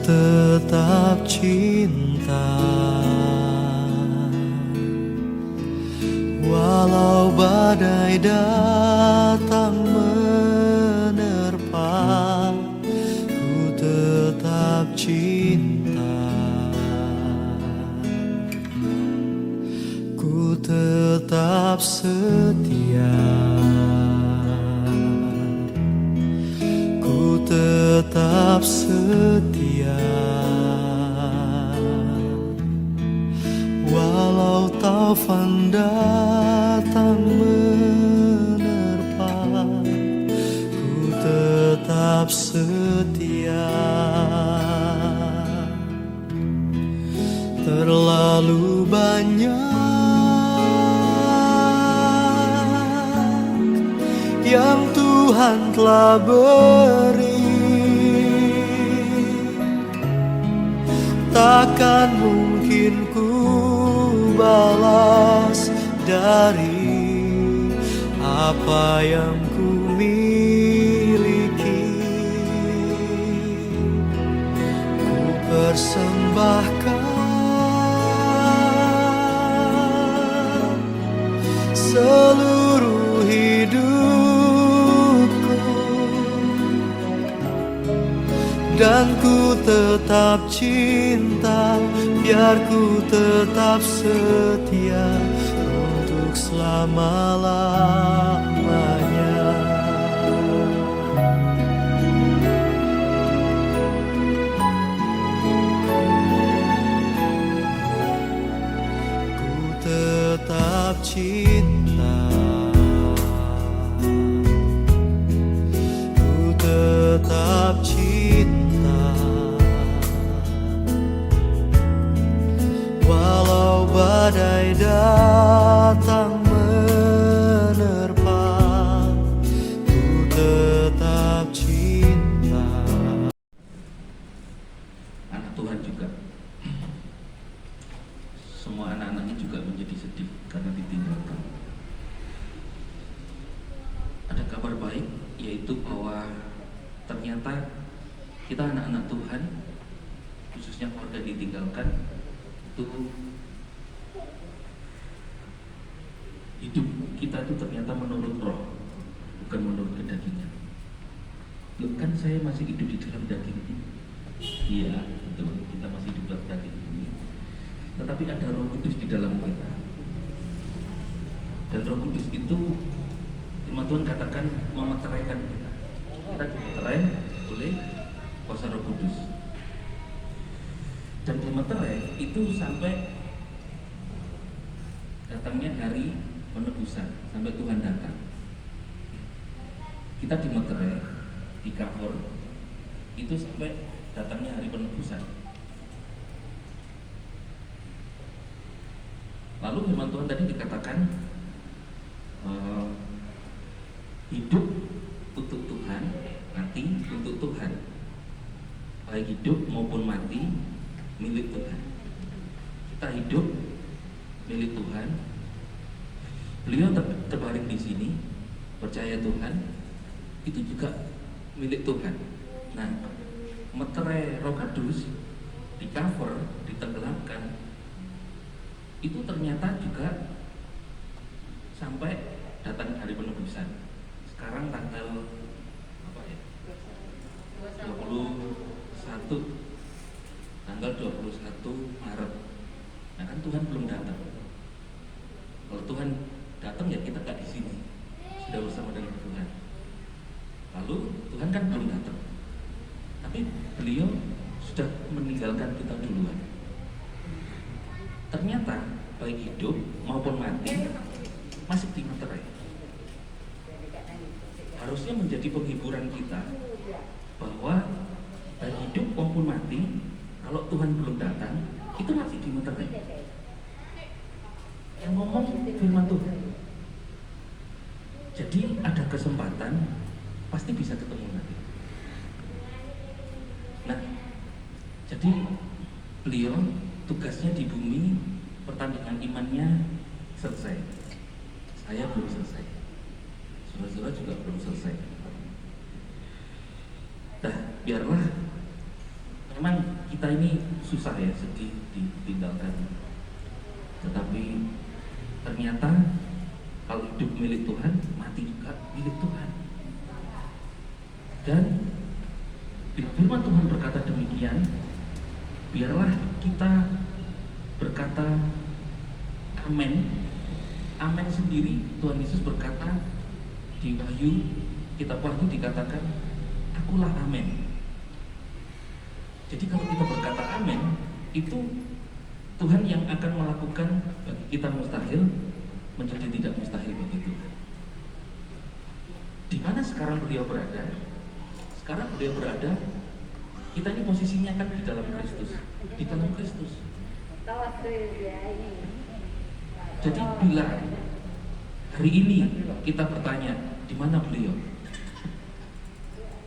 tetap cinta, walau badai datang menerpa, ku tetap cinta, ku tetap setia, ku tetap setia, walau taufan datang menerpa, ku tetap setia. Terlalu banyak yang Tuhan telah beri, takkan mungkin ku balas dari apa yang ku miliki. Ku persembahkan seluruh hidupku, dan ku tetap cinta, biar ku tetap setia untuk selama-lamanya. Ku tetap cinta, ku tetap cinta, walau badai datang menerpa, ku tetap cinta. Anak Tuhan juga, semua anak-anaknya juga menjadi sedih karena ditinggalkan. Ada kabar baik, yaitu bahwa ternyata kita anak-anak Tuhan, khususnya keluarga ditinggalkan, itu hidup kita itu ternyata menurut roh, bukan menurut kedagingan. Loh, kan saya masih hidup di dalam daging ini. Iya, betul, kita masih hidup dalam daging ini. Tetapi ada Roh Kudus di dalam kita. Dan Roh Kudus itu, firman Tuhan katakan, memeteraikan kita. Kita dimeterai oleh kuasa Roh Kudus. Dan dimeterai itu sampai datangnya hari penebusan, sampai Tuhan datang. Kita dimeterai, di cover, itu sampai datangnya hari penebusan. Lalu firman Tuhan tadi dikatakan hidup untuk Tuhan, mati untuk Tuhan. Baik hidup maupun mati milik Tuhan. Kita hidup milik Tuhan. Beliau terbaring di sini, percaya Tuhan, itu juga milik Tuhan. Nah, meterai Roh Kudus, di cover, ditenggelamkan, itu ternyata juga sampai datang hari penebusan. Sekarang tanggal apa ya? 21, tanggal 21 Maret. Nah, kan Tuhan belum datang. Kalau Tuhan datang ya kita nggak di sini, sudah bersama dengan Tuhan. Lalu Tuhan kan belum datang, tapi beliau sudah meninggalkan kita duluan. Ternyata baik hidup maupun mati masih dimeterai. Harusnya menjadi penghiburan kita bahwa baik hidup maupun mati, kalau Tuhan belum datang, itu masih dimeterai. Yang ngomong firman Tuhan. Jadi ada kesempatan, pasti bisa ketemu nanti. Nah, jadi beliau tugasnya di bumi, pertandingan imannya selesai. Saya belum selesai, saudara-saudara juga belum selesai. Nah, biarlah memang kita ini susah ya, sedih ditinggalkan. Tetapi ternyata kalau hidup milik Tuhan, mati juga milik Tuhan. Dan firman Tuhan berkata demikian, biarlah kita berkata amin. Amin sendiri Tuhan Yesus berkata di Wahyu, kitab Wahyu dikatakan, akulah amin. Jadi kalau kita berkata amin, itu Tuhan yang akan melakukan bagi kita mustahil menjadi tidak mustahil bagi Tuhan. Di mana sekarang beliau berada? Sekarang beliau berada, kita ini posisinya kan di dalam Kristus, di dalam Kristus. Jadi bila hari ini kita bertanya di mana beliau,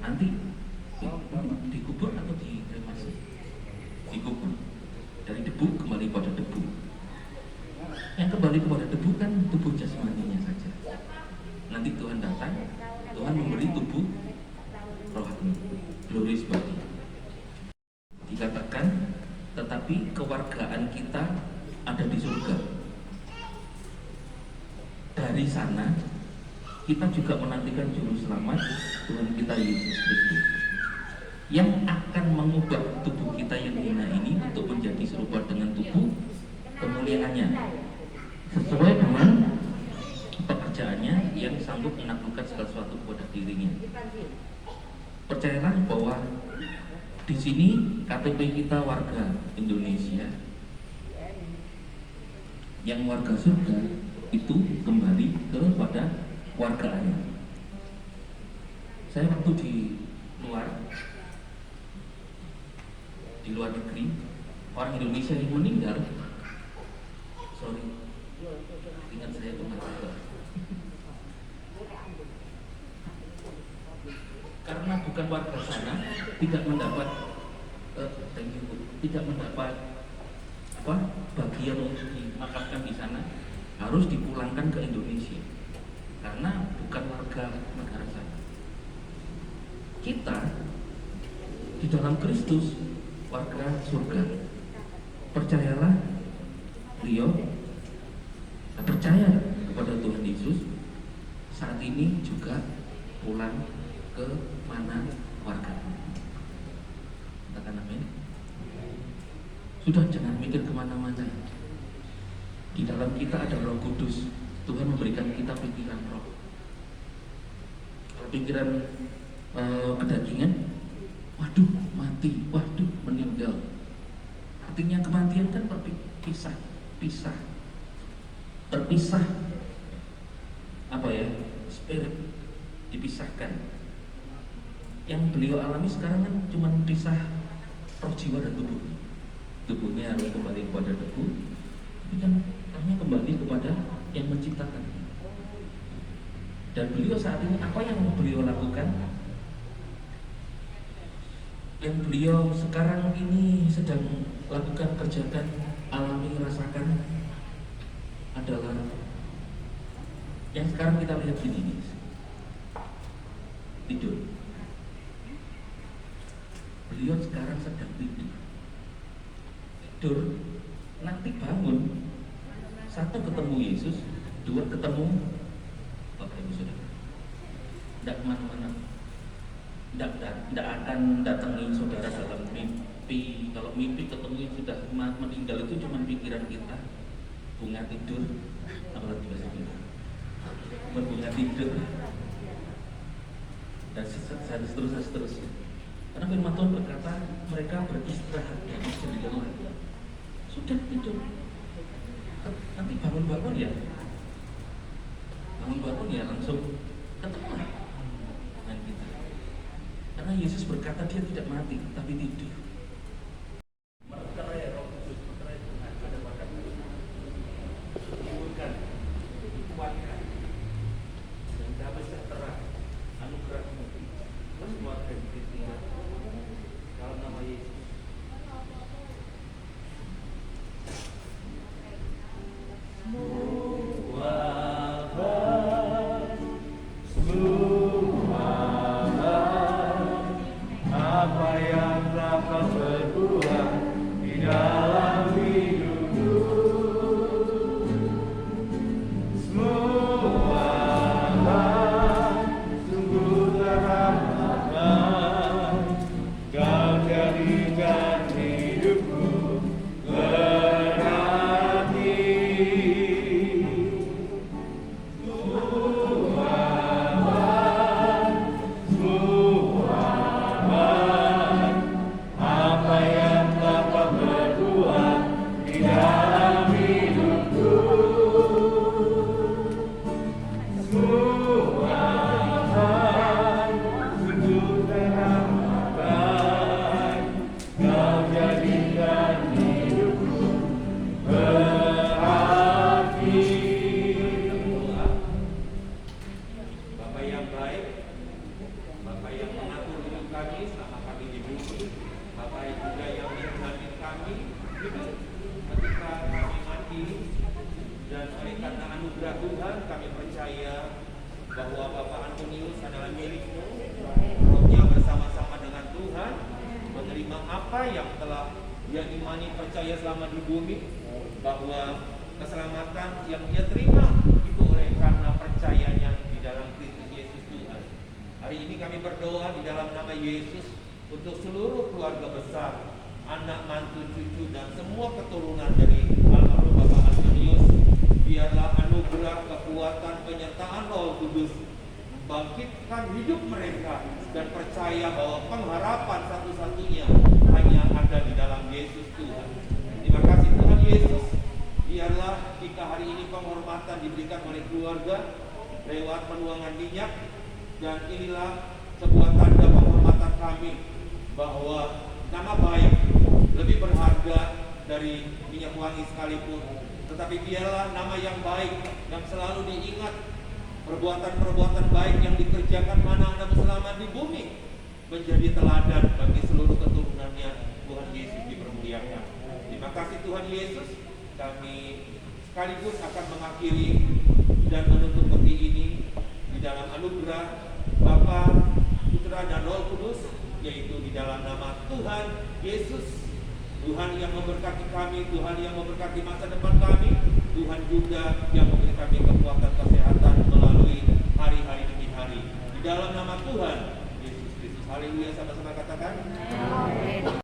nanti dikubur atau dikremasi? Dikubur. Dari debu kembali pada debu. Yang kembali kepada debu kan tubuh jasmaninya saja. Nanti Tuhan datang, Tuhan memberi tubuh rohani, glorious body. Dikatakan, tetapi kewargaan kita ada di surga. Dari sana kita juga menantikan juru selamat Tuhan kita Yesus Kristus, yang akan mengubah tubuh kita yang hina ini untuk menjadi serupa dengan tubuh kemuliaannya, sesuai dengan pekerjaannya yang sanggup menaklukkan segala sesuatu kepada dirinya. Percayalah bahwa di sini KTP kita warga Indonesia, yang warga surga itu kembali kepada wargaannya. Saya waktu di luar negeri, orang Indonesia yang meninggal, ingat saya pernah karena bukan warga sana, tidak mendapat bagian untuk dimakamkan di sana, harus dipulangkan ke Indonesia karena bukan warga negara sana. Kita di dalam Kristus warga surga. Percayalah, beliau percaya kepada Tuhan Yesus, saat ini juga pulang ke mana warga. Katakan amin. Sudah, jangan mikir kemana-mana. Di dalam kita ada Roh Kudus. Tuhan memberikan kita pikiran roh. Kalau pikiran kedagingan, waduh mati, waduh meninggal. Artinya kematian kan terpisah. Apa ya? Spirit dipisahkan. Yang beliau alami sekarang kan cuma pisah roh, jiwa dan tubuh. Tubuhnya harus kembali kepada debu, tapi kan rohnya kembali kepada yang menciptakan. Dan beliau saat ini apa yang beliau lakukan? Yang beliau sekarang ini sedang lakukan, kerjakan, alami, rasakan adalah yang sekarang kita lihat gini, tidur. Beliau sekarang sedang tidur. Nanti bangun, satu ketemu Yesus, dua ketemu Bapak Ibu Saudara. Tidak kemana-mana, tidak akan datangi saudara dalam mimpi. Kalau mimpi ketemu yang sudah meninggal itu cuma pikiran kita. Bunga tidur, apalagi bahasa kita, berbunga tidur, dan seterusnya. Karena firman Tuhan berkata mereka beristirahat dari jadi lelah. Sudah tidur, nanti bangun ya langsung ketemu dengan kita. Karena Yesus berkata dia tidak mati tapi tidur. Apa yang telah kau kami selama kami di bumi, Bapak juga yang menjamin kami hidup ketika kami mati, dan oleh karena anugerah Tuhan kami percaya bahwa Bapak Antonius adalah milik-Mu. Rohnya bersama-sama dengan Tuhan menerima apa yang telah dia imani percaya selama di bumi, bahwa keselamatan yang dia terima itu oleh karena percayanya di dalam Kristus Yesus Tuhan. Hari ini kami berdoa di dalam nama Yesus untuk seluruh keluarga besar, anak, mantu, cucu, dan semua keturunan dari almarhum Bapak Antonius. Biarlah anugerah, kekuatan, penyertaan Roh Kudus membangkitkan hidup mereka dan percaya bahwa pengharapan satu-satunya hanya ada di dalam Yesus Tuhan. Terima kasih Tuhan Yesus. Biarlah jika hari ini penghormatan diberikan oleh keluarga lewat penuangan minyak, dan inilah sebuah tanda penghormatan kami bahwa nama baik lebih berharga dari minyak wangi sekalipun. Tetapi biarlah nama yang baik yang selalu diingat, perbuatan-perbuatan baik yang dikerjakan anak-anak selama di bumi menjadi teladan bagi seluruh keturunannya. Tuhan Yesus dipermuliakan. Terima kasih Tuhan Yesus. Kami sekaligus akan mengakhiri dan menutup peti ini di dalam anugerah Bapa, Putra, dan Roh Kudus, yaitu di dalam nama Tuhan Yesus. Tuhan yang memberkati kami, Tuhan yang memberkati masa depan kami, Tuhan juga yang memberi kami kekuatan kesehatan melalui hari-hari demi hari. Di dalam nama Tuhan Yesus Kristus. Haleluya, sama-sama katakan. Amin.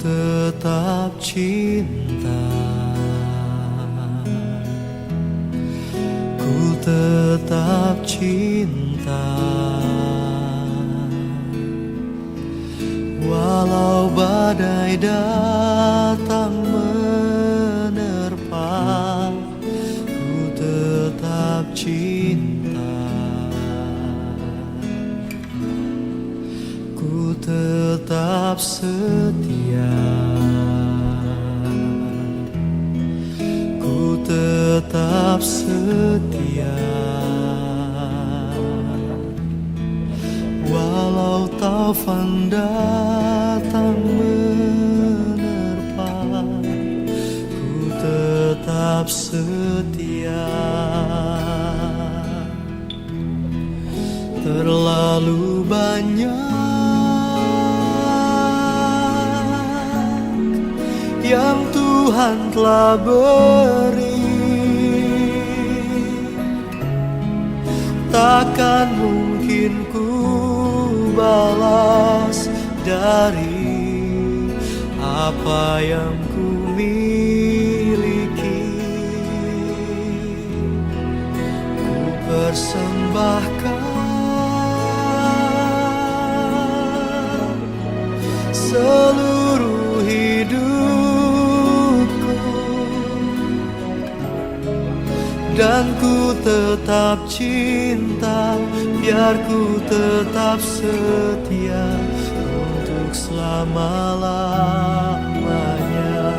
Tetap cinta, ku tetap cinta, walau badai datang menerpa, ku tetap cinta, ku tetap setia, ku tetap setia, walau taufan datang menerpa, ku tetap setia. Terlalu banyak yang Tuhan telah beri, takkan mungkin ku balas dari apa yang ku miliki. Ku persembahkan seluruh hidupku, dan ku tetap cinta, biar ku tetap setia untuk selama-lamanya.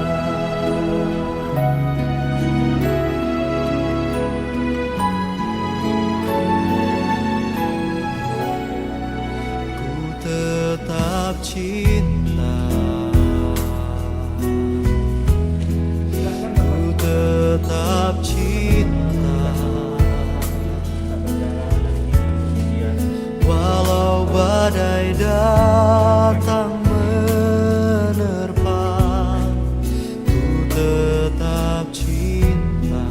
Ku tetap cinta, ku tetap cinta, walau badai datang menerpa, ku tetap cinta,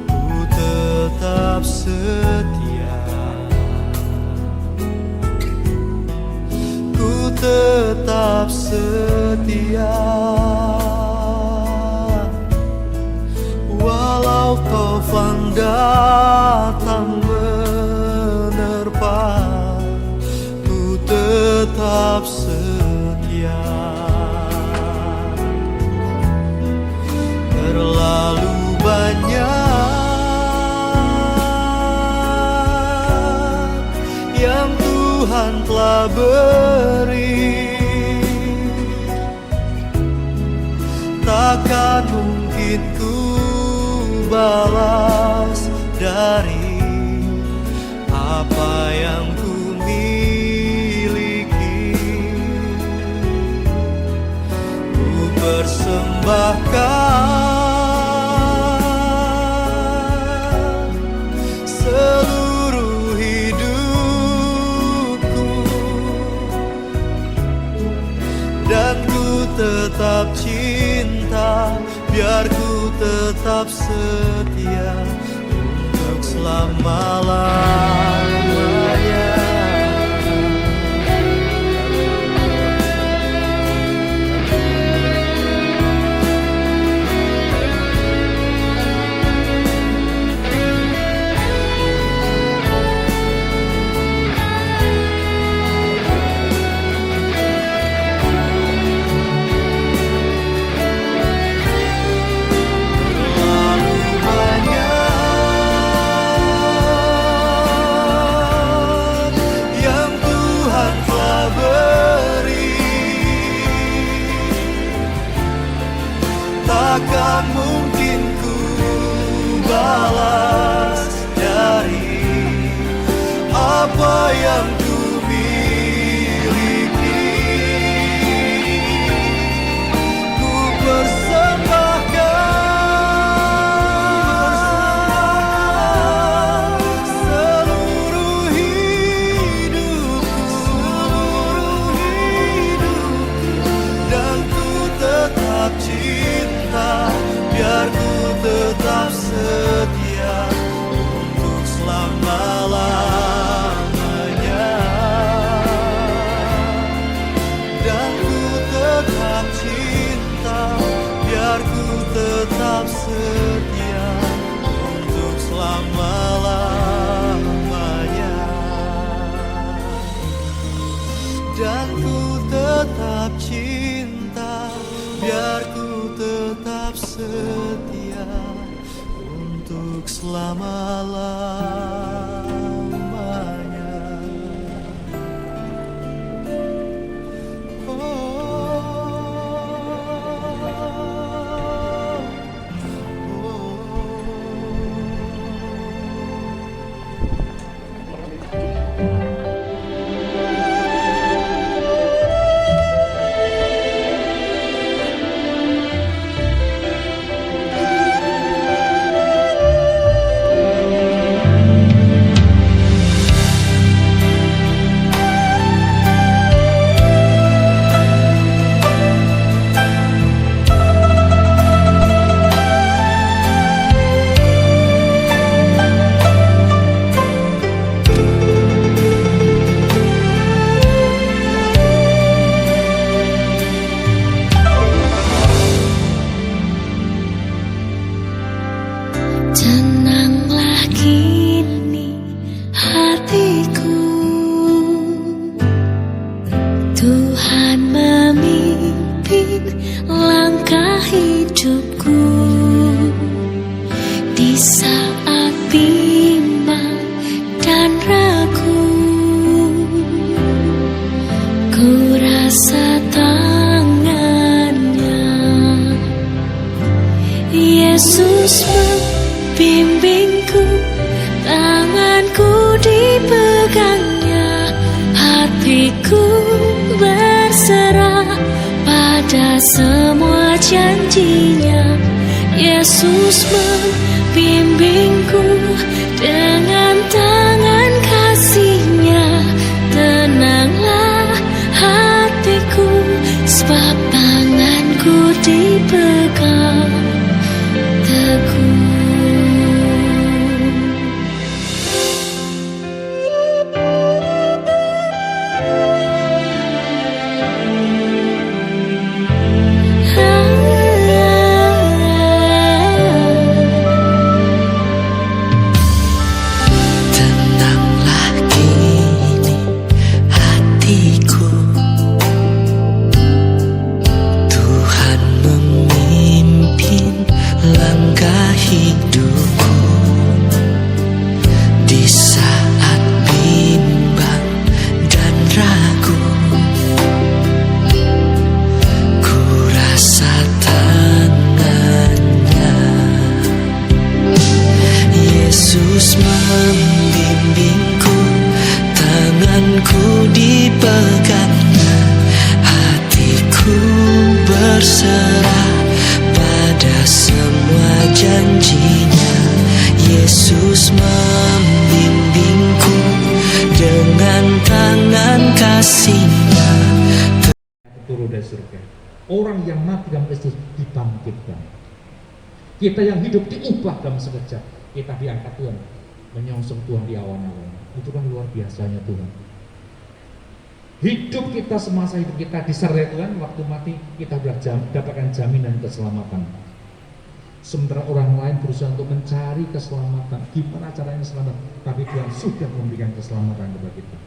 ku tetap setia, ku tetap setia, walau taufan datang menerpa, ku tetap setia. telah beri, takkan mungkin ku balas dari apa yang ku miliki. Ku persembahkan seluruh hidupku, dan ku tetap cinta, biar ku tetap setia untuk selama-lamanya. Takkan mungkin ku balas dari apa yang ku miliki. Ku persembahkan seluruh hidupku, dan ku tetap cinta, biar ku tetap setia untuk selama-lamanya. Dan ku tetap cinta, biar ku tetap setia untuk selama-lamanya. Dan ku tetap cinta, biar ku tetap setia untuk selama-lamanya. Tenanglah kini hatiku, Tuhan memimpin langkah hidupku. Di saat bimbang dan ragu, ku rasa tangannya Yesus membimbingku, tanganku dipegangnya, hatiku berserah pada semua janjinya. Yesus membimbingku dengan tangan kasih-Nya. Tenanglah hatiku, sebab tanganku dipegang teguh. Langkah berserah pada semua janjinya. Yesus membimbingku dengan tangan kasih-Nya. Turun dari surga. Orang yang mati dalam Kristus dibangkitkan. Kita yang hidup diubah dalam sekejap. Kita diangkat Tuhan, menyongsong Tuhan di awan-awan. Itu kan luar biasanya Tuhan. Hidup kita, semasa hidup kita disertai Tuhan, waktu mati kita dapatkan jaminan keselamatan. Sementara orang lain berusaha untuk mencari keselamatan, gimana caranya selamat, tapi Tuhan sudah memberikan keselamatan kepada kita.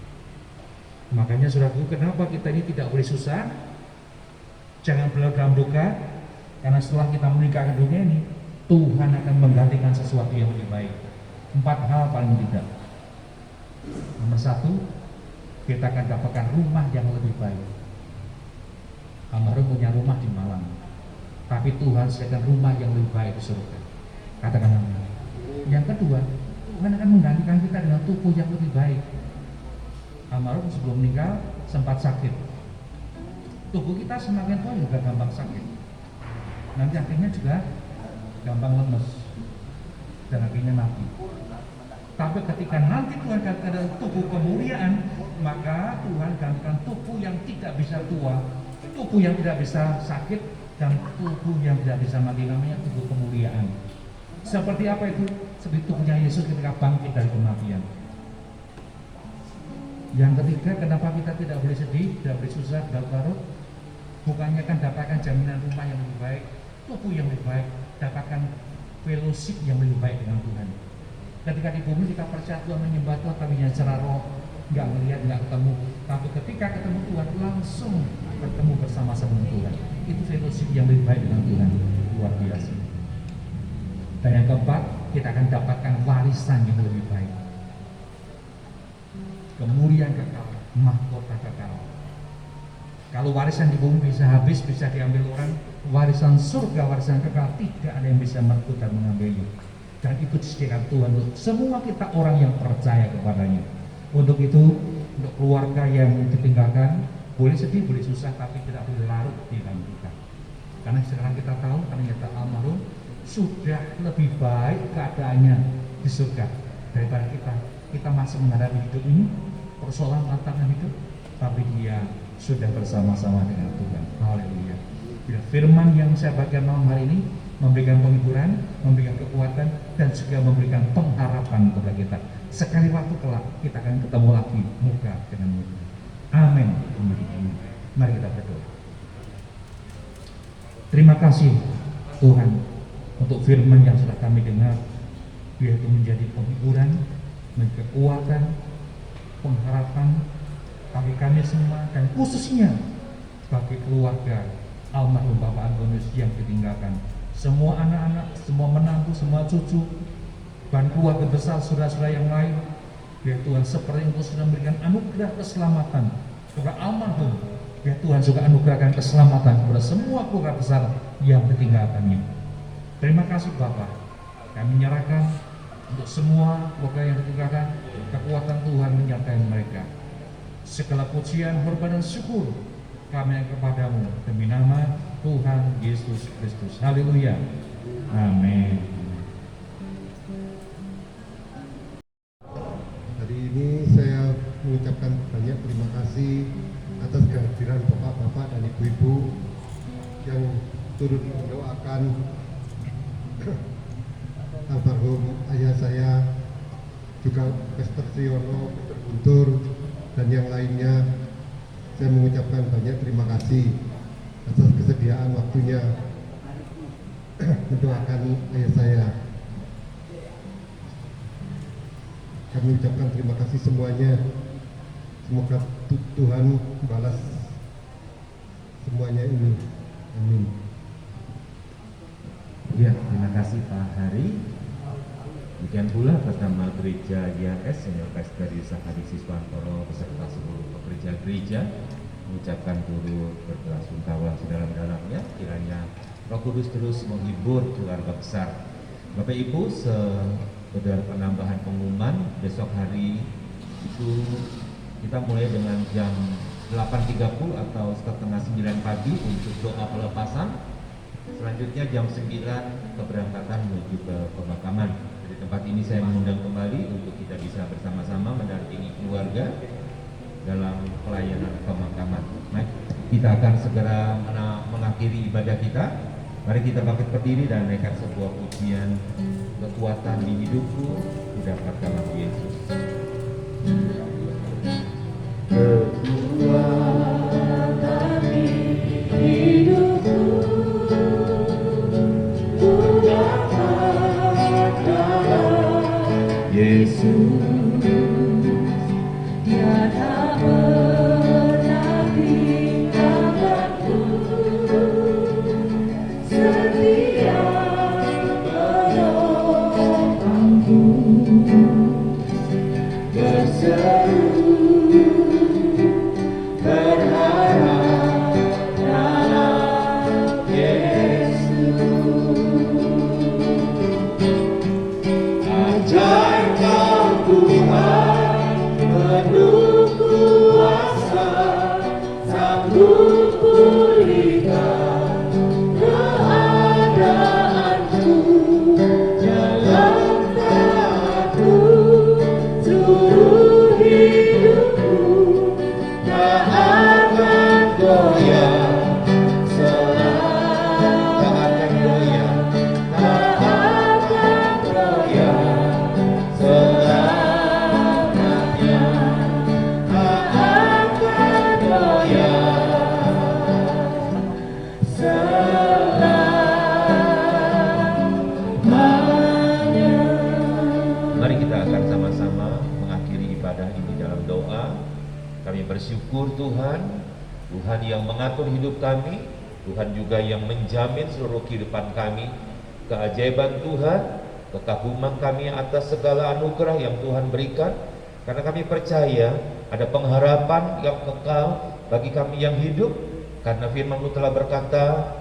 Makanya saudaraku, kenapa kita ini tidak boleh susah? Jangan berlarut dalam duka, karena setelah kita meninggalkan dunia ini, Tuhan akan menggantikan sesuatu yang lebih baik. 4 hal paling tidak. Nomor 1, kita akan dapatkan rumah yang lebih baik. Almarhum punya rumah di Malang, tapi Tuhan sediakan rumah yang lebih baik di surga. Katakan amin. Yang kedua, Tuhan akan menggantikan kita dengan tubuh yang lebih baik. Almarhum sebelum meninggal sempat sakit. Tubuh kita semakin tua juga gampang sakit. Nanti akhirnya juga gampang lemes dan akhirnya mati. Tapi ketika nanti Tuhan gantikan tubuh kemuliaan, maka Tuhan gantikan tubuh yang tidak bisa tua, tubuh yang tidak bisa sakit, dan tubuh yang tidak bisa mati, namanya tubuh kemuliaan. Seperti apa itu? Seperti tubuhnya Yesus ketika bangkit dari kematian. Yang ketiga, kenapa kita tidak boleh sedih, tidak boleh susah, berlarut? Bukannya kan dapatkan jaminan rumah yang lebih baik, tubuh yang lebih baik, dapatkan fellowship yang lebih baik dengan Tuhan. Ketika di bumi kita percaya Tuhan, menyembah Tuhan, tapi hanya secara roh, nggak melihat, nggak ketemu. Tapi ketika ketemu Tuhan, langsung bertemu bersama-sama dengan Tuhan. Itu fellowship yang lebih baik dengan Tuhan, luar biasa. Dan yang keempat, kita akan dapatkan warisan yang lebih baik. Kemuliaan kekal, mahkota kekal. Kalau warisan di bumi bisa habis, bisa diambil orang, warisan surga, warisan kekal, tidak ada yang bisa merebut dan mengambilnya. Dan itu disediakan Tuhan untuk semua kita orang yang percaya kepadanya. Untuk itu, untuk keluarga yang ditinggalkan, boleh sedih, boleh susah, tapi tidak boleh larut di dalam duka. Karena sekarang kita tahu, ternyata almarhum sudah lebih baik keadaannya di surga daripada kita. Kita masih menghadapi hidup ini, persoalan tantangan hidup, tapi dia sudah bersama-sama dengan Tuhan. Haleluya. Bila firman yang saya bagikan malam hari ini memberikan penghiburan, memberikan kekuatan, dan juga memberikan pengharapan kepada kita. Sekali waktu kelak kita akan ketemu lagi muka dengan muka. Amin. Mari kita berdoa. Terima kasih Tuhan untuk firman yang sudah kami dengar, biar itu menjadi penghiburan, menjadi kekuatan, pengharapan bagi kami semua, dan khususnya bagi keluarga almarhum Bapak Antonius yang ditinggalkan. Semua anak-anak, semua menantu, semua cucu, dan keluarga besar saudara-saudara yang lain, biar Tuhan seperti itu sudah memberikan anugerah keselamatan kepada almarhum, biar Tuhan juga anugerahkan keselamatan kepada semua keluarga besar yang ditinggalkannya. Terima kasih Bapak, kami menyerahkan untuk semua keluarga yang ditinggalkan, kekuatan Tuhan menyertai mereka. Segala pujian, hormat dan syukur kami kepadamu demi nama Tuhan Yesus Kristus. Haleluya. Amin. Hari ini saya mengucapkan banyak terima kasih atas kehadiran bapak-bapak dan ibu-ibu yang turut mendoakan almarhum ayah saya, juga Pastor Siono, Pastor Guntur, dan yang lainnya. Saya mengucapkan banyak terima kasih atas kesediaan waktunya mendoakan ayah saya. Kami ucapkan terima kasih semuanya. Semoga Tuhan balas semuanya ini. Amin. Ya, terima kasih Pak Hari. Demikian pula atas nama Gereja YAS, Senior Pastor Yusuf Hadi Siswantoro beserta seluruh pekerja gereja mengucapkan turut berbelasungkawa sedalam-dalamnya. Kiranya Roh Kudus terus menghibur keluarga besar. Bapak Ibu, sekedar penambahan pengumuman, besok hari itu kita mulai dengan jam 8.30 atau setengah 9 pagi untuk doa pelepasan. Selanjutnya jam 9 keberangkatan menuju ke pemakaman. Di tempat ini saya mengundang kembali untuk kita bisa bersama-sama mendampingi keluarga dalam pelayanan pemakaman. Baik, kita akan segera mengakhiri ibadah kita. Mari kita bangkit berdiri dan naikkan sebuah pujian, kekuatan di hidupku kudapat dalam Yesus. Kekuatan di hidupku kudapat dalam Yesus. Dia tak pernah tinggalkanku, setia menolongku, berseru berharap dalam Yesus. Ajar kau Tuhan penuh kuasa, sanggup pulihkan keadaanku, dalam taatku seluruh hidupku, tak akan goyah selamanya, tak akan goyah selamanya, tak akan goyah selamanya. Mari kita akan sama-sama mengakhiri ibadah ini dalam doa. Kami bersyukur Tuhan, Tuhan yang mengatur hidup kami, Tuhan juga yang menjamin seluruh kehidupan kami. Keajaiban Tuhan, kekaguman kami atas segala anugerah yang Tuhan berikan. Karena kami percaya ada pengharapan yang kekal bagi kami yang hidup. Karena firman-Mu telah berkata,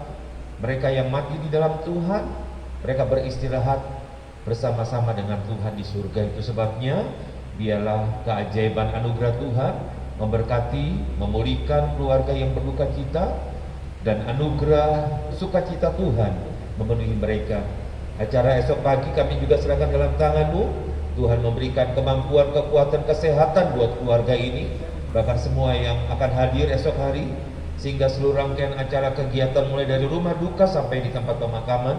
mereka yang mati di dalam Tuhan, mereka beristirahat bersama-sama dengan Tuhan di surga. Itu sebabnya biarlah keajaiban anugerah Tuhan memberkati, memulihkan keluarga yang berduka cita, dan anugerah sukacita Tuhan memenuhi mereka. Acara esok pagi kami juga serahkan dalam tangan-Mu. Tuhan memberikan kemampuan, kekuatan, kesehatan buat keluarga ini, bahkan semua yang akan hadir esok hari, sehingga seluruh rangkaian acara kegiatan mulai dari rumah duka sampai di tempat pemakaman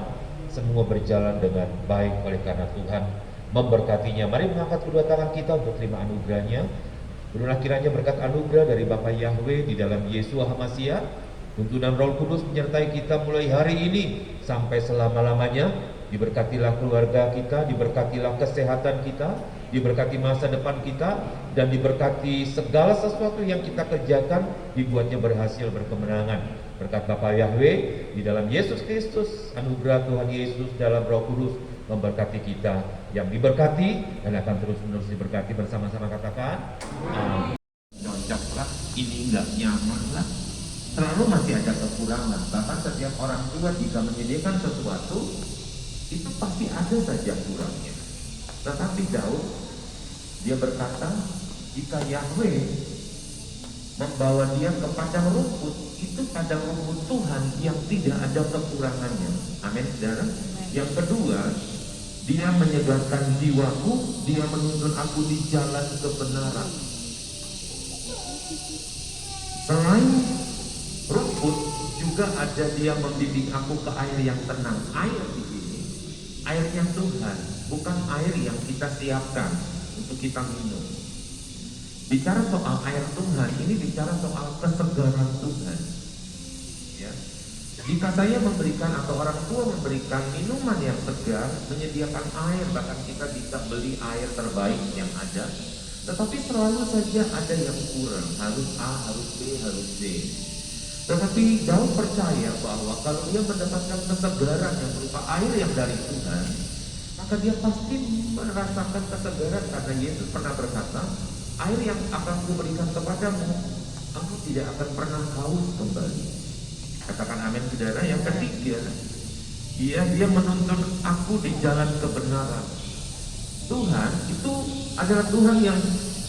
semua berjalan dengan baik oleh karena Tuhan memberkatinya. Mari mengangkat kedua tangan kita untuk terima anugerahnya. Berulah kiranya berkat anugerah dari Bapa Yahweh di dalam Yesus HaMasiah, tuntunan Roh Kudus menyertai kita mulai hari ini sampai selama-lamanya. Diberkatilah keluarga kita, diberkatilah kesehatan kita, diberkati masa depan kita, dan diberkati segala sesuatu yang kita kerjakan dibuatnya berhasil, berkemenangan. Berkat Bapa Yahweh di dalam Yesus Kristus, anugerah Tuhan Yesus dalam Roh Kudus memberkati kita, yang diberkati dan akan terus-menerus diberkati bersama-sama. Katakan amin. Cocok lah, ini nggak nyaman lah, selalu masih ada kekurangan. Bahkan setiap orang tua jika menyediakan sesuatu itu pasti ada saja kurangnya. Tetapi Daud, dia berkata, jika Yahweh membawa dia ke padang rumput, itu padang rumput Tuhan yang tidak ada kekurangannya. Amin, saudara. Yang kedua, dia menyegarkan jiwaku, dia menuntun aku di jalan kebenaran. Selain rumput, juga ada dia membimbing aku ke air yang tenang. Air di sini, airnya Tuhan, bukan air yang kita siapkan untuk kita minum. Bicara soal air Tuhan, ini bicara soal kesegaran Tuhan. Ya. Jika saya memberikan atau orang tua memberikan minuman yang segar, menyediakan air, bahkan kita bisa beli air terbaik yang ada, tetapi selalu saja ada yang kurang, harus A, harus B, harus C. Tetapi Daud percaya bahwa kalau dia mendapatkan kesegaran yang berupa air yang dari Tuhan, maka dia pasti merasakan kesegaran, karena Yesus pernah berkata, air yang akan kuberikan kepadamu, engkau tidak akan pernah haus kembali. Katakan amin, saudara. Yang ketiga, dia menuntun aku di jalan kebenaran. Tuhan itu adalah Tuhan yang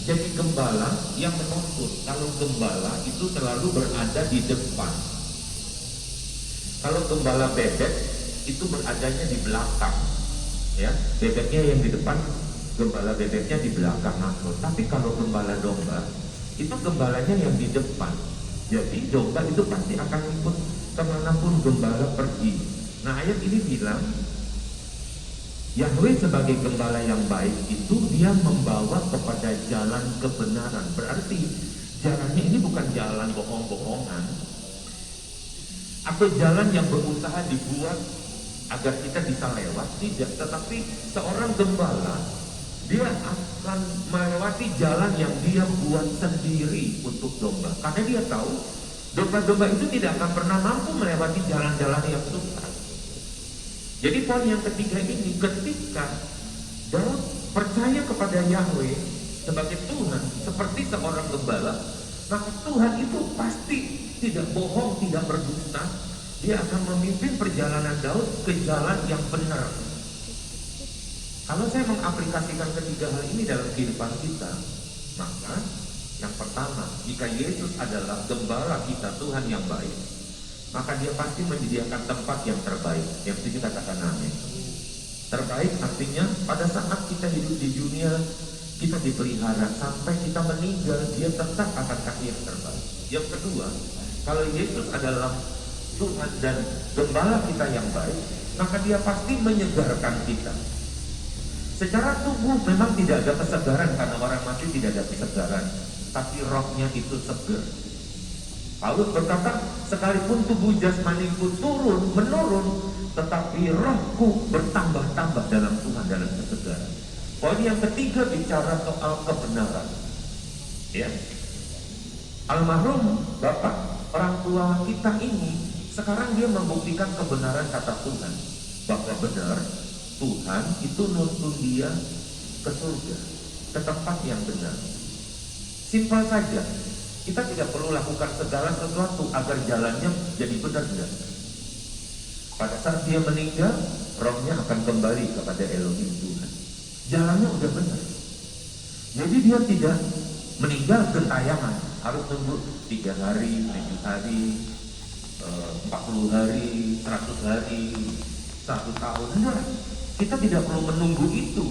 Jadi gembala yang menuntun. Kalau gembala itu selalu berada di depan. Kalau gembala bebek itu beradanya di belakang. Ya, bebeknya yang di depan, gembala bebeknya di belakang. Tapi kalau gembala domba, itu gembalanya yang di depan. Jadi domba itu pasti akan ikut kemanapun gembala pergi. Nah, ayat ini bilang Yahweh sebagai gembala yang baik itu dia membawa kepada jalan kebenaran. Berarti jalannya ini bukan jalan bohong-bohongan atau jalan yang berusaha dibuat agar kita bisa lewat, tidak. Tetapi seorang gembala dia akan melewati jalan yang dia buat sendiri untuk domba, karena dia tahu domba-domba itu tidak akan pernah mampu melewati jalan-jalan yang susah. Jadi poin yang ketiga ini, ketika Daud percaya kepada Yahweh sebagai Tuhan seperti seorang gembala, maka Tuhan itu pasti tidak bohong, tidak berdusta. Dia akan memimpin perjalanan Daud ke jalan yang benar. Kalau saya mengaplikasikan ketiga hal ini dalam kehidupan kita, maka yang pertama, jika Yesus adalah gembala kita, Tuhan yang baik, maka dia pasti menyediakan tempat yang terbaik. Yang setuju katakan amin. Terbaik artinya pada saat kita hidup di dunia, kita dipelihara sampai kita meninggal, dia tetap akan kasih yang terbaik. Yang kedua, kalau Yesus adalah Tuhan dan gembala kita yang baik, maka dia pasti menyegarkan kita. Secara tubuh memang tidak ada kesegaran, karena orang mati tidak ada kesegaran, tapi rohnya itu segar. Paulus berkata, sekalipun tubuh jasmaniku menurun, tetapi rohku bertambah-tambah dalam Tuhan, dalam kesegaran. Poin yang ketiga bicara soal kebenaran. Ya, almarhum bapak orang tua kita ini sekarang dia membuktikan kebenaran kata Tuhan, bahwa benar Tuhan itu nuntun dia ke surga, ke tempat yang benar. Simpel saja. Kita tidak perlu lakukan segala sesuatu agar jalannya jadi benar, enggak. Pada saat dia meninggal, rohnya akan kembali kepada Elohim Tuhan. Jalannya udah benar. Jadi dia tidak meninggal gentayangan, harus tunggu 3 hari, 7 hari, 40 hari, 100 hari, 1 tahun. Enggak. Kita tidak perlu menunggu itu.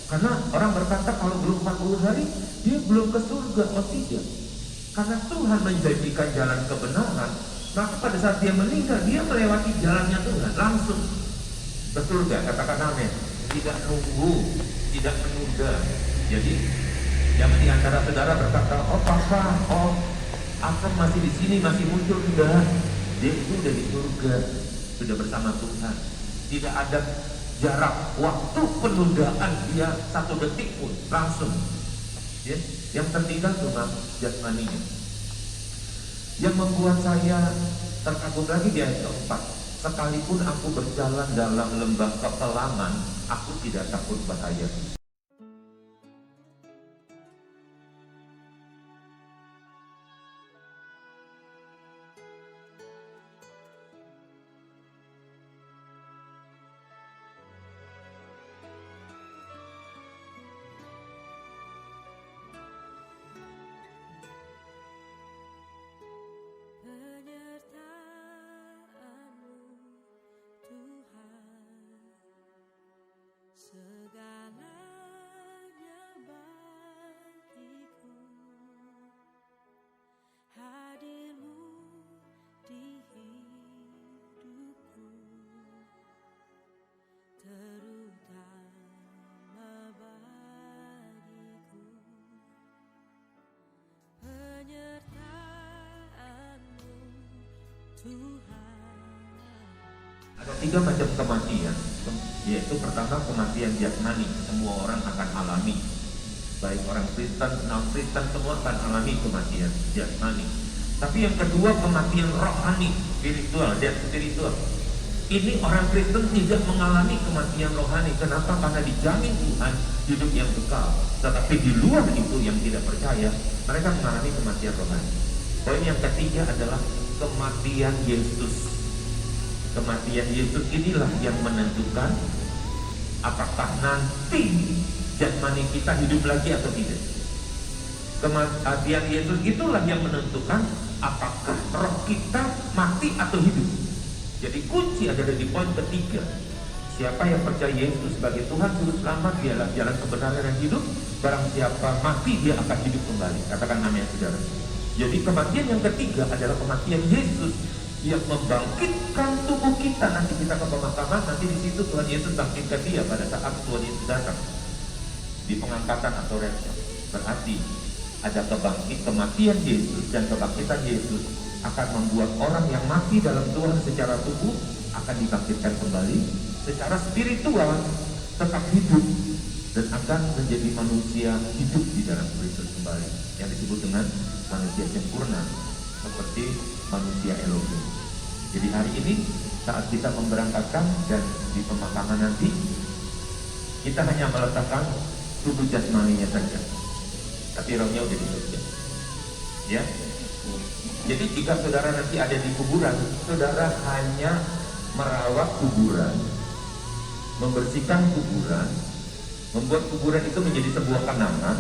Karena orang berkata kalau belum 40 hari, dia belum ke surga. Oh tidak. Karena Tuhan menjanjikan jalan kebenaran, maka pada saat dia meninggal, dia melewati jalannya Tuhan, langsung ke surga. Katakan amin. Tidak nunggu, tidak menunda. Jadi jangan di antara saudara berkata, oh papa, oh aku masih di sini, masih muncul. Enggak, dia itu udah di surga, sudah bersama Tuhan. Tidak ada jarak waktu penundaan dia 1 detik pun, langsung. Ya, yang tertinggal cuma jasmaninya. Yang membuat saya terkagum lagi di ayat keempat, sekalipun aku berjalan dalam lembah kekelaman, aku tidak takut bahaya. Penyertaan-Mu Tuhan, segalanya bagiku. Hadir-Mu di hidupku, terutama bagiku. Penyertaan-Mu Tuhan. Ada 3 macam kematian, yaitu pertama kematian jasmani, semua orang akan alami, baik orang Kristen, non-Kristen, semua akan alami kematian jasmani. Tapi yang kedua kematian rohani, spiritual, dan spiritual. Ini orang Kristen tidak mengalami kematian rohani. Kenapa? Karena dijamin Tuhan hidup yang kekal. Tetapi di luar itu yang tidak percaya, mereka mengalami kematian rohani. Poin yang ketiga adalah kematian Yesus. Kematian Yesus inilah yang menentukan apakah nanti jasmani kita hidup lagi atau tidak. Kematian Yesus itulah yang menentukan apakah roh kita mati atau hidup. Jadi kunci adalah di poin ketiga. Siapa yang percaya Yesus sebagai Tuhan Juru Selamat, dialah jalan kebenaran dan hidup. Barang siapa mati, dia akan hidup kembali. Katakan amin, saudara. Jadi kematian yang ketiga adalah kematian Yesus yang membangkitkan tubuh kita. Nanti kita ke pemakaman, nanti di situ Tuhan Yesus bangkitkan dia pada saat Tuhan Yesus datang di pengangkatan atau rapture. Berarti ada kematian Yesus, dan kebangkitan Yesus akan membuat orang yang mati dalam Tuhan secara tubuh akan dibangkitkan kembali, secara spiritual tetap hidup dan akan menjadi manusia hidup di dalam Kristus kembali, yang disebut dengan manusia sempurna seperti manusia Elohim. Jadi hari ini saat kita memberangkatkan dan di pemakaman nanti, kita hanya meletakkan tubuh jasmaninya saja, tapi rohnya udah di surga. Ya. Jadi jika saudara nanti ada di kuburan, saudara hanya merawat kuburan, membersihkan kuburan, membuat kuburan itu menjadi sebuah kenangan,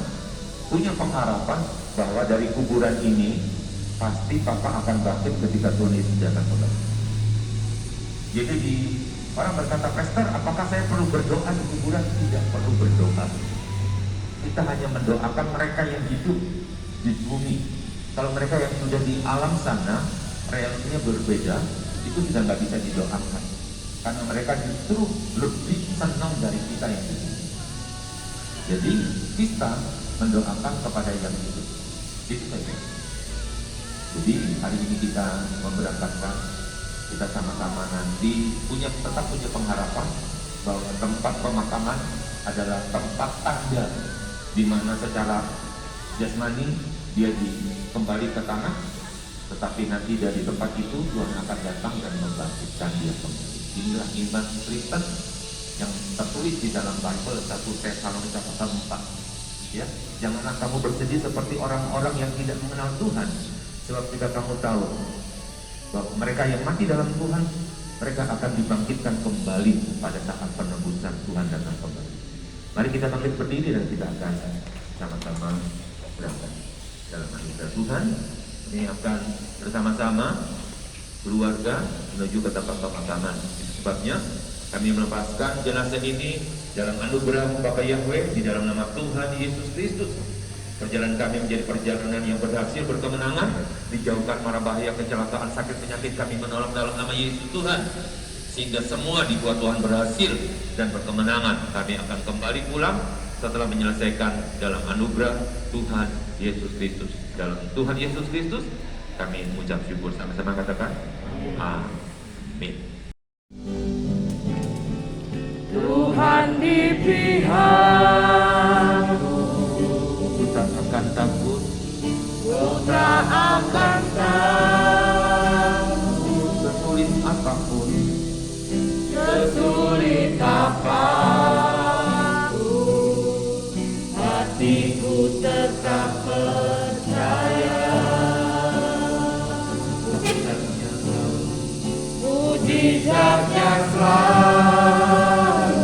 punya pengharapan bahwa dari kuburan ini pasti Papa akan bangkit ketika Tuhan Yesus datang kembali. Jadi orang berkata, Pastor, apakah saya perlu berdoa di kuburan? Tidak perlu berdoa. Kita hanya mendoakan mereka yang hidup di bumi. Kalau mereka yang sudah di alam sana, realitinya berbeda, itu sudah nggak bisa didoakan. Karena mereka justru lebih senang dari kita yang hidup. Jadi kita mendoakan kepada yang hidup. Itu saja. Jadi hari ini kita memberangkatkan, kita sama-sama nanti tetap punya pengharapan bahwa tempat pemakaman adalah tempat tanda di mana secara jasmani dia kembali ke tanah, tetapi nanti dari tempat itu Tuhan akan datang dan membangkitkan dia kembali. Inilah iman Kristen yang tertulis di dalam Bible 1 Tesalonika pasal 4. Ya, janganlah kamu bersedih seperti orang-orang yang tidak mengenal Tuhan, sebab jika kamu tahu bahwa mereka yang mati dalam Tuhan, mereka akan dibangkitkan kembali pada saat penebusan Tuhan datang kembali. Mari kita bangkit berdiri dan kita akan sama-sama berangkat dalam anugerah Tuhan. Ini akan bersama-sama keluarga menuju ke tempat pemakaman. Itu sebabnya kami melepaskan jenazah ini dalam anugerah Bapa Yahweh, di dalam nama Tuhan Yesus Kristus. Perjalanan kami menjadi perjalanan yang berhasil, berkemenangan, dijauhkan mara bahaya, kecelakaan, sakit, penyakit. Kami menolong dalam nama Yesus Tuhan, sehingga semua dibuat Tuhan berhasil dan berkemenangan. Kami akan kembali pulang setelah menyelesaikan dalam anugerah Tuhan Yesus Kristus. Dalam Tuhan Yesus Kristus kami mengucap syukur. Sama-sama katakan amin. Tuhan di pihakku, Ku tak akan takut, ku tak akan takut, sesulit apapun, sesulit apapun, hatiku tetap percaya. Mujizatnya selalu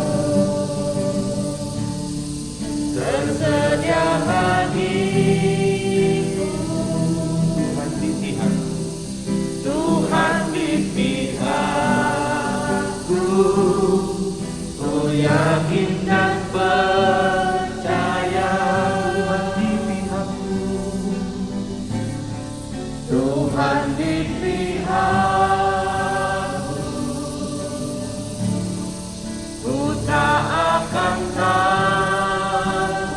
tersedia bagiku. Tuhan di pihakku, Tuhan di pihakku, ku yakin dan percaya. Tuhan di pihakku, Tuhan di pihakku, ku tak akan takut,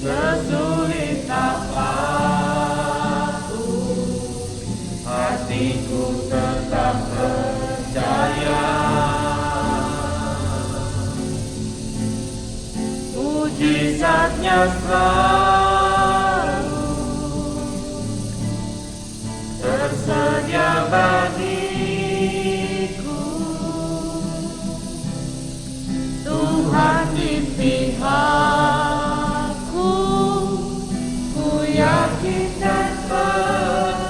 sesulit apapun, hatiku tetap percaya. Mujizatnya selalu tersedia bagiku. Tuhan di pihakku, ku yakin dan percaya.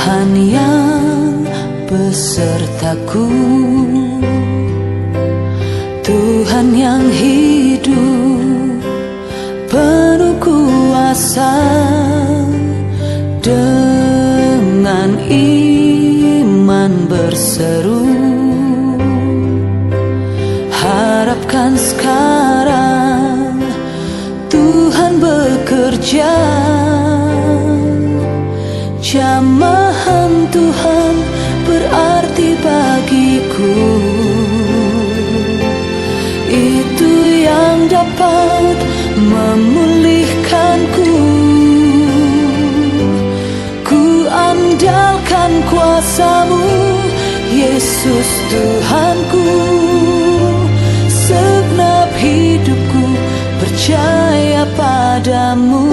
Tuhan yang besertaku, Tuhan yang hidup penuh kuasa, dengan iman berseru, harapkan sekarang Tuhan bekerja. Jamahan Tuhan berarti bagiku, itu yang dapat memulihkanku. Ku andalkan kuasa-Mu, Yesus Tuhanku. Segenap hidupku percaya padamu.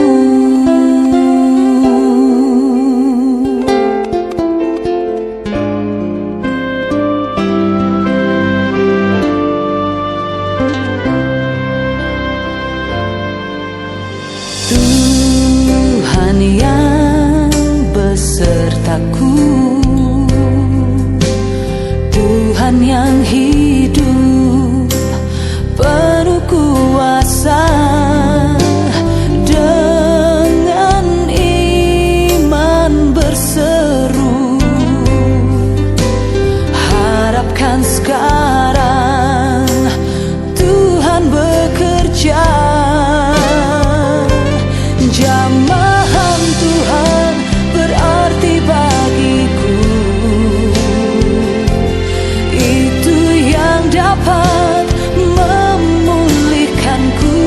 Tuhan yang besertaku, Tuhan yang hidup penuh kuasa, dengan iman berseru, harapkan sekarang Tuhan bekerja. Jamahan Tuhan berarti bagiku, itu yang dapat memulihkanku.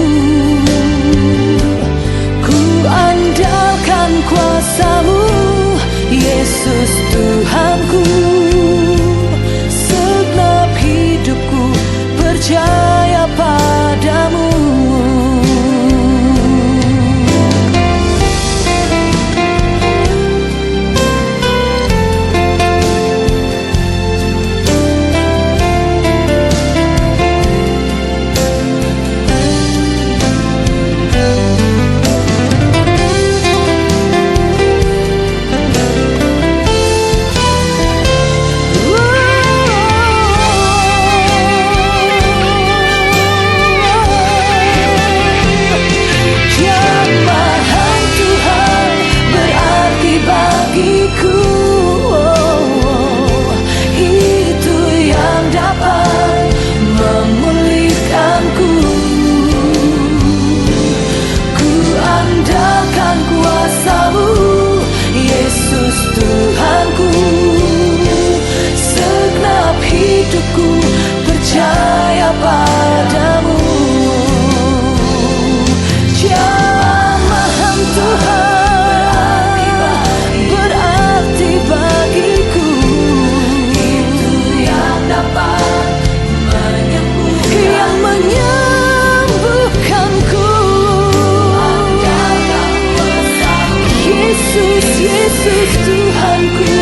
Ku andalkan kuasa-Mu, Yesus Tuhanku. Segenap hidupku percaya padamu. Percaya padamu. Jamahan Tuhan berarti bagiku, itu yang dapat menyembuhkanku. Yesus, Yesus Tuhanku.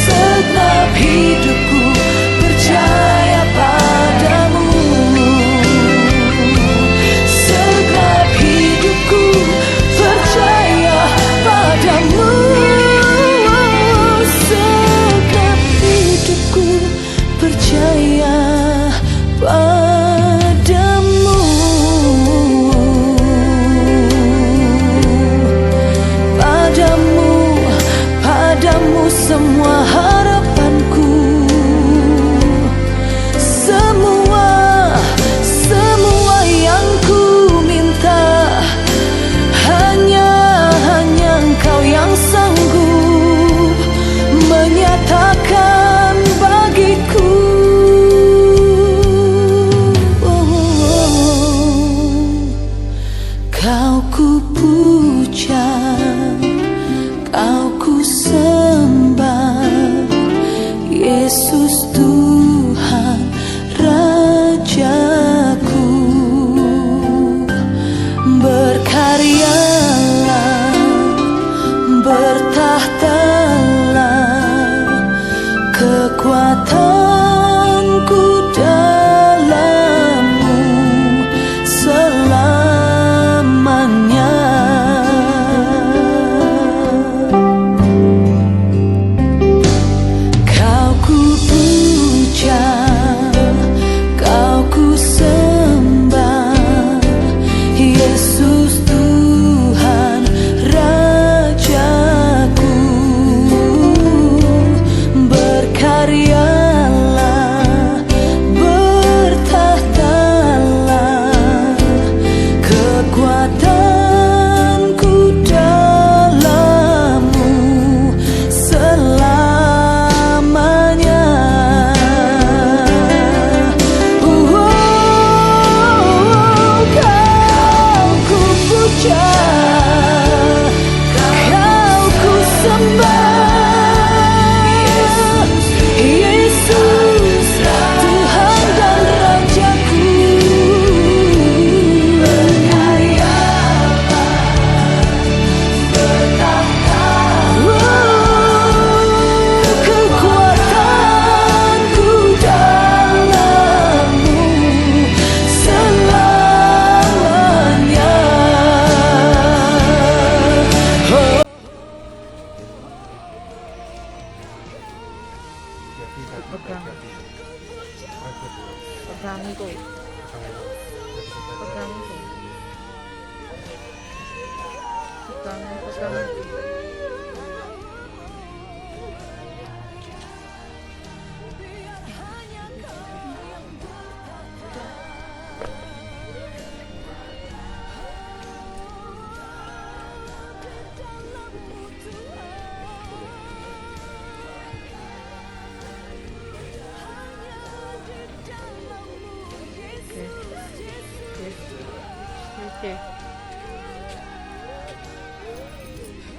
Segenap hidupku percaya padamu. Segenap hidupku percaya padamu. Segenap hidupku percaya padamu. Padamu.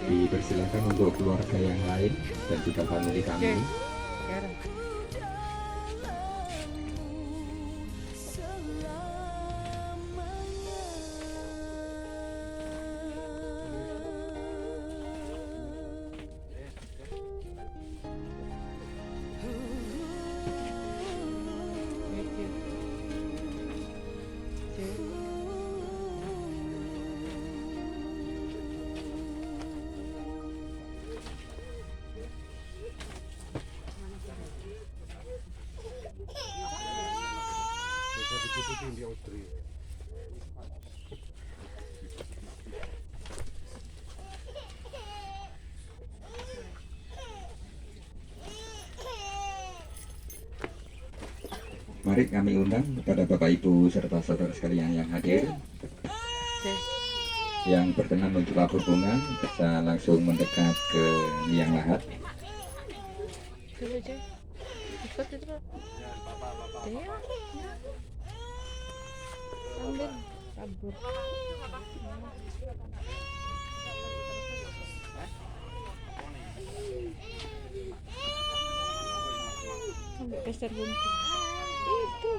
Dipersilakan untuk keluarga yang lain dan juga famili kami. Mari kami undang kepada Bapak Ibu serta saudara sekalian yang hadir, yang berkenan untuk labur bunga bisa langsung mendekat ke liang lahat. Sampai peser buntu itu.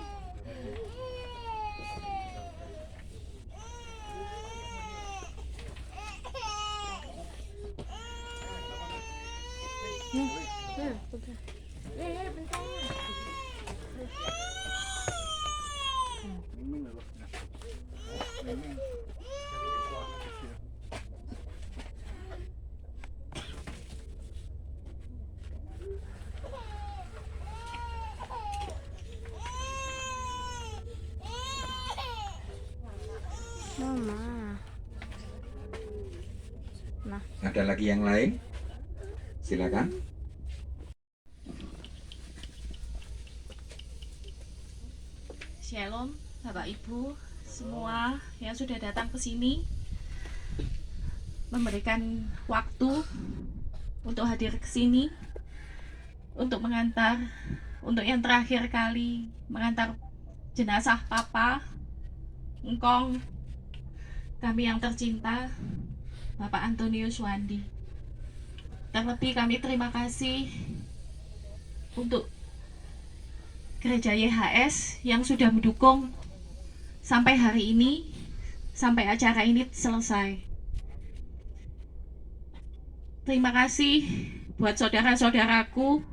Mama. Nah, Ada lagi yang lain? Silakan. Shalom, Bapak Ibu, semua yang sudah datang ke sini, memberikan waktu untuk hadir ke sini, untuk mengantar, untuk yang terakhir kali mengantar jenazah Papa, Engkong, kami yang tercinta, Bapak Antonius Wandi. Terlebih kami terima kasih untuk Gereja YHS yang sudah mendukung sampai hari ini, sampai acara ini selesai. Terima kasih buat saudara-saudaraku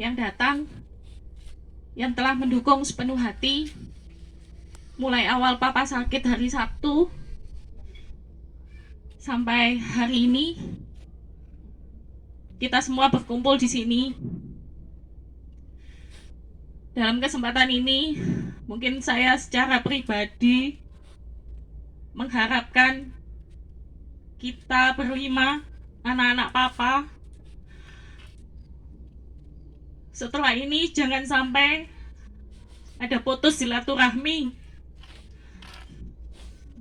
yang datang, yang telah mendukung sepenuh hati, mulai awal Papa sakit hari Sabtu, sampai hari ini kita semua berkumpul di sini. Dalam kesempatan ini, mungkin saya secara pribadi mengharapkan kita berlima, anak-anak Papa, setelah ini jangan sampai ada putus silaturahmi.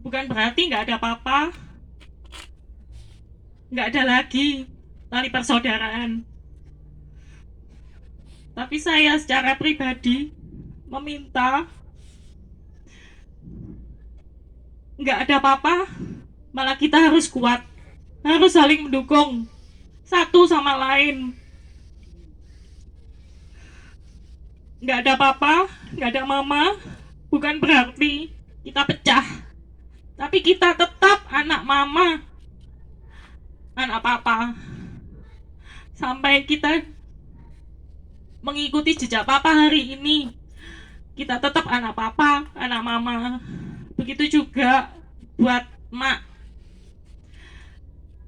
Bukan berarti nggak ada Papa, nggak ada lagi tali persaudaraan. Tapi saya secara pribadi meminta nggak ada Papa, malah kita harus kuat, harus saling mendukung satu sama lain. Nggak ada Papa, nggak ada Mama, bukan berarti kita pecah, tapi kita tetap anak Mama, anak Papa, sampai kita mengikuti jejak Papa hari ini. Kita tetap anak Papa, anak Mama. Begitu juga buat Mak.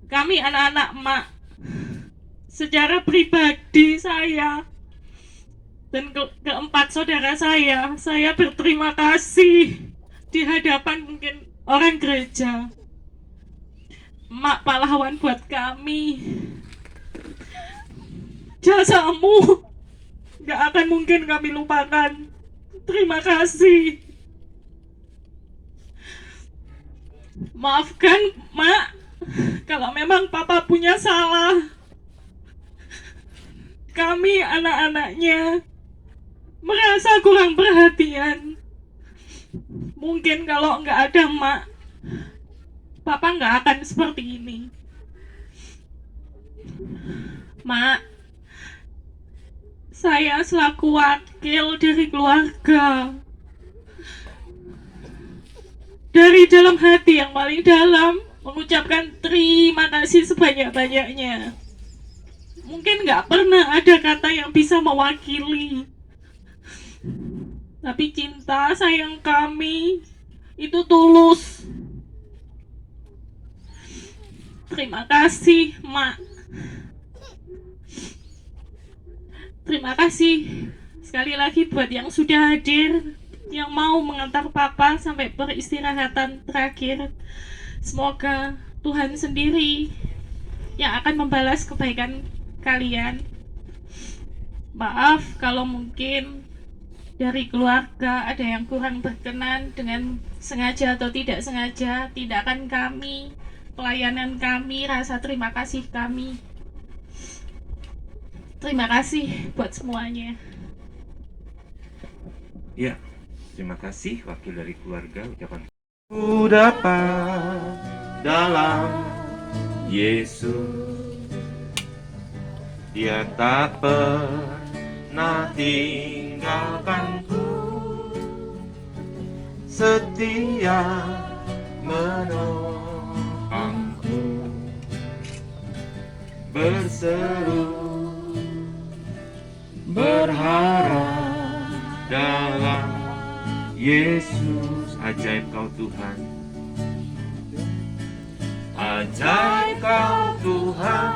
Kami anak-anak Mak, secara pribadi saya dan keempat saudara saya berterima kasih di hadapan mungkin orang gereja. Mak pahlawan buat kami. Jasamu gak akan mungkin kami lupakan. Terima kasih. Maafkan Mak kalau memang Papa punya salah. Kami anak-anaknya merasa kurang perhatian. Mungkin kalau nggak ada Mak, Papa nggak akan seperti ini. Mak, saya selaku wakil dari keluarga, dari dalam hati yang paling dalam, mengucapkan terima kasih sebanyak-banyaknya. Mungkin nggak pernah ada kata yang bisa mewakili, tapi cinta sayang kami itu tulus. Terima kasih, Mak. Terima kasih sekali lagi buat yang sudah hadir, yang mau mengantar Papa sampai peristirahatan terakhir. Semoga Tuhan sendiri yang akan membalas kebaikan kalian. Maaf kalau mungkin dari keluarga ada yang kurang berkenan dengan sengaja atau tidak sengaja. Tindakan kami, pelayanan kami, rasa terima kasih kami. Terima kasih buat semuanya. Ya, terima kasih wakil dari keluarga ucapan. Ku dapat dalam Yesus, Dia tak pernah tinggalkanku, setia menopangku, berseru berharap dalam Yesus. Ajaib kau Tuhan, ajaib kau Tuhan,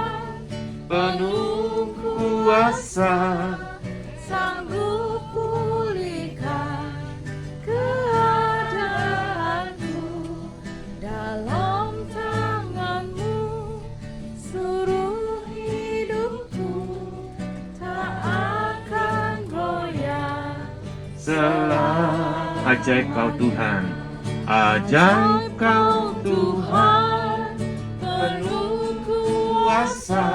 penuh kuasa, sanggup pulihkan keadaanku, dalam tangan-Mu seluruh hidupku tak akan goyah. ajaib kau Tuhan, ajaib kau Tuhan, penuh kuasa,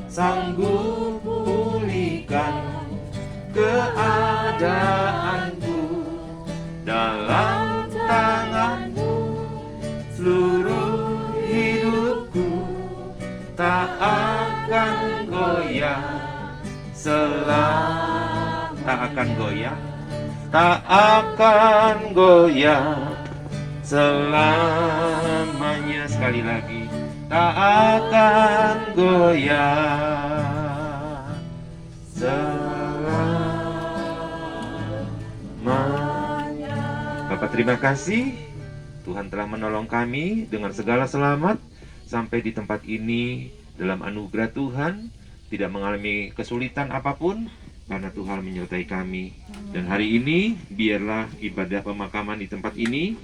sanggup pulihkan keadaanku, dalam tangan-Mu seluruh hidupku tak akan goyah, tak akan goyah, tak akan goyah selamanya. Sekali lagi, tak akan goyah selamanya. Bapak terima kasih, Tuhan telah menolong kami dengan segala selamat sampai di tempat ini dalam anugerah Tuhan, tidak mengalami kesulitan apapun karena Tuhan menyertai kami. Dan hari ini biarlah ibadah pemakaman di tempat ini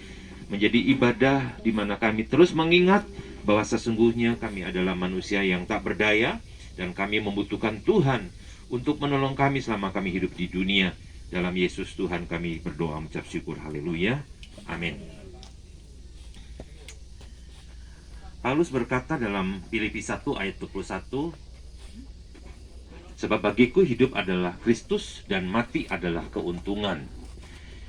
menjadi ibadah di mana kami terus mengingat bahwa sesungguhnya kami adalah manusia yang tak berdaya dan kami membutuhkan Tuhan untuk menolong kami selama kami hidup di dunia. Dalam Yesus Tuhan kami berdoa mengucap syukur. Haleluya. Amin. Paulus berkata dalam Filipi 1 ayat 21, sebab bagiku hidup adalah Kristus dan mati adalah keuntungan.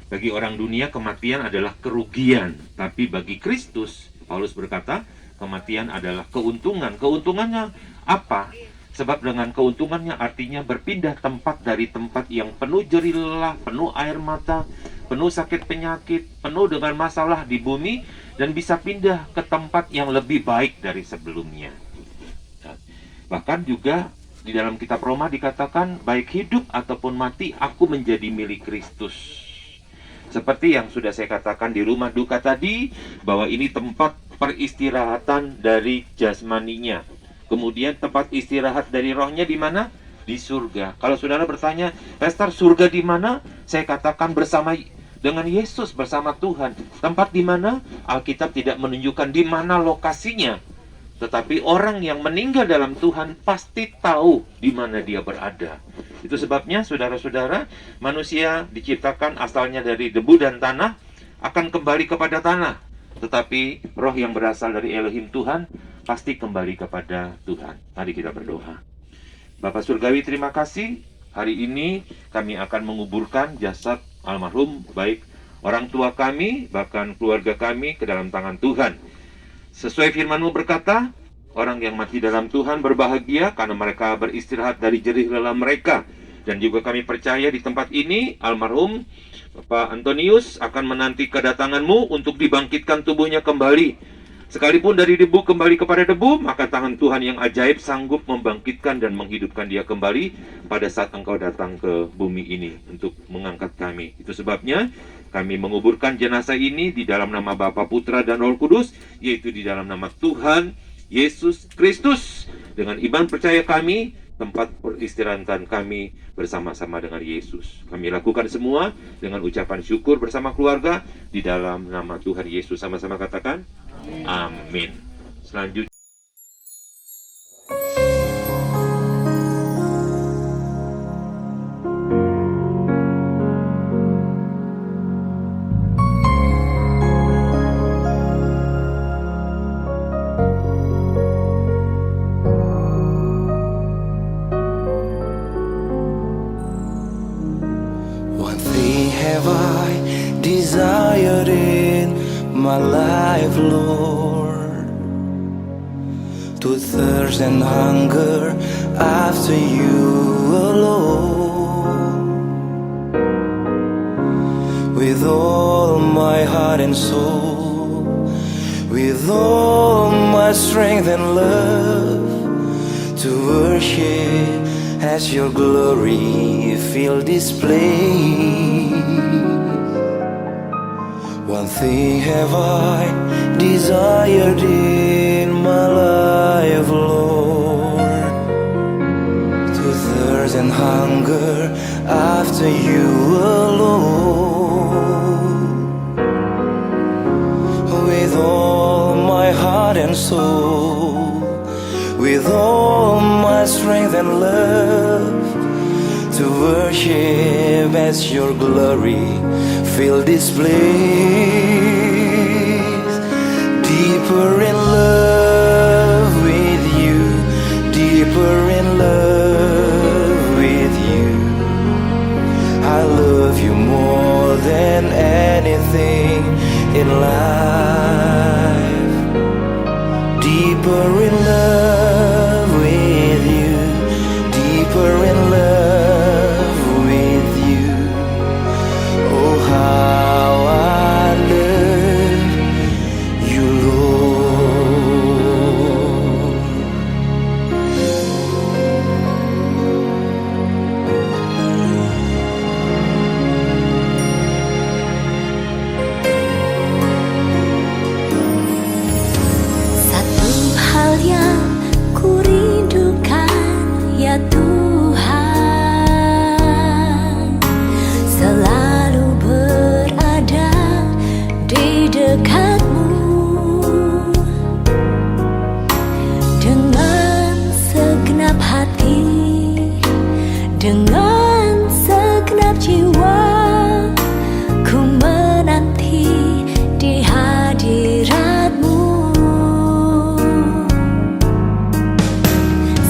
Bagi orang dunia kematian adalah kerugian, tapi bagi Kristus, Paulus berkata, kematian adalah keuntungan. Keuntungannya apa? Sebab dengan keuntungannya artinya berpindah tempat dari tempat yang penuh jerih lelah, penuh air mata, penuh sakit penyakit, penuh dengan masalah di bumi, dan bisa pindah ke tempat yang lebih baik dari sebelumnya. Bahkan juga di dalam kitab Roma dikatakan, baik hidup ataupun mati, aku menjadi milik Kristus. Seperti yang sudah saya katakan di rumah duka tadi, bahwa ini tempat peristirahatan dari jasmaninya. Kemudian tempat istirahat dari rohnya di mana? Di surga. Kalau saudara bertanya, Pastor, surga di mana? Saya katakan bersama dengan Yesus, bersama Tuhan. Tempat di mana? Alkitab tidak menunjukkan di mana lokasinya. Tetapi orang yang meninggal dalam Tuhan pasti tahu di mana dia berada. Itu sebabnya saudara-saudara, manusia diciptakan asalnya dari debu dan tanah, akan kembali kepada tanah. Tetapi roh yang berasal dari Elohim Tuhan pasti kembali kepada Tuhan. Mari kita berdoa. Bapa Surgawi, terima kasih. Hari ini kami akan menguburkan jasad almarhum, baik orang tua kami, bahkan keluarga kami, ke dalam tangan Tuhan. Sesuai firman-Mu berkata, Orang yang mati dalam Tuhan berbahagia karena mereka beristirahat dari jerih lelah mereka. Dan juga kami percaya di tempat ini almarhum Bapak Antonius akan menanti kedatanganmu untuk dibangkitkan tubuhnya kembali. Sekalipun dari debu kembali kepada debu, maka tangan Tuhan yang ajaib sanggup membangkitkan dan menghidupkan dia kembali pada saat engkau datang ke bumi ini untuk mengangkat kami. Itu sebabnya kami menguburkan jenazah ini di dalam nama Bapa, Putra, dan Roh Kudus, yaitu di dalam nama Tuhan Yesus Kristus. Dengan iman percaya kami, tempat peristirahatan kami bersama-sama dengan Yesus. Kami lakukan semua dengan ucapan syukur bersama keluarga di dalam nama Tuhan Yesus. Sama-sama katakan, amin. Selanjutnya. Have I desired in my life, Lord, to thirst and hunger after you alone, with all my heart and soul, with all my strength and love, to worship as your glory fill this place. One thing have I desired in my life, Lord, to thirst and hunger after you alone, with all my heart and soul, with all my strength and love, to worship as your glory fill this place. Deeper in love with you, deeper in love with you. I love you more than anything in life. Deeper in love with you, deeper in love with you. Oh, how I love you, Lord. Satu hal yang ku rindukan, ya Tuhan, selalu berada di dekatmu, dengan segenap hati, dengan segenap jiwa, ku menanti di hadiratmu.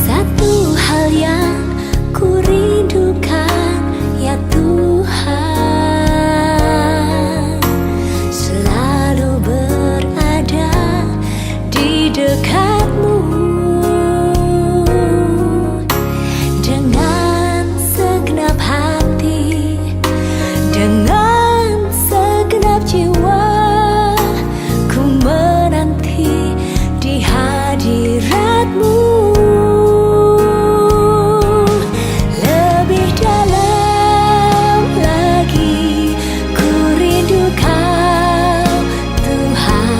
Satu hal yang ku rindukan, ya Tuhan, selalu berada di dekatmu, dengan segenap hati, dengan segenap jiwa, ku menanti di hadiratmu.